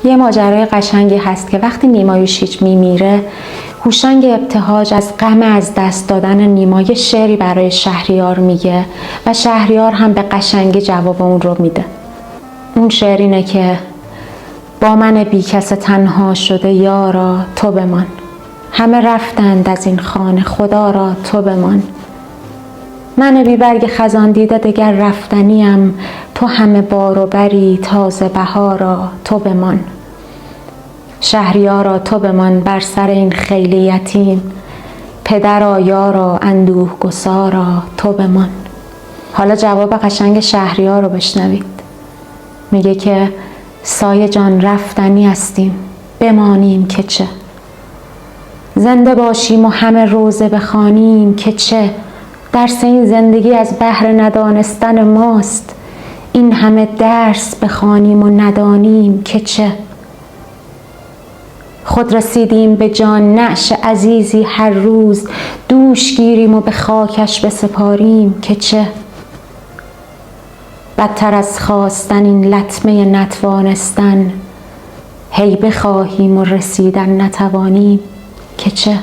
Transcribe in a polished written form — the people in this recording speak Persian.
یه ماجرای قشنگی هست که وقتی نیما یوشیج میمیره، هوشنگ ابتهاج از غم از دست دادن نیما یه شعری برای شهریار میگه و شهریار هم به قشنگی جواب اون رو میده. اون شعر اینه که با من بی کس تنها شده یارا تو بمان، همه رفتند از این خانه خدا را تو بمان. من بی برگ خزان دیده دگر رفتنیم، تو همه بار و بری تازه بهارا تو بمان. شهریارا تو بمان بر سر این خیل یتیم، پدرا یارا اندوه گسارا تو بمان. حالا جواب قشنگ شهریار رو بشنوید. میگه که سایه جان رفتنی هستیم، بمانیم که چه. زنده باشیم و همه روزه بخوانیم که چه. درس این زندگی از بهر ندانستن ماست، این همه درس بخوانیم و ندانیم که چه. خود رسیدیم به جان نعش عزیزی هر روز، دوش گیریم و به خاکش بسپاریم که چه. بدتر از خواستن این لطمه نتوانستن، هی بخواهیم و رسیدن نتوانیم که چه.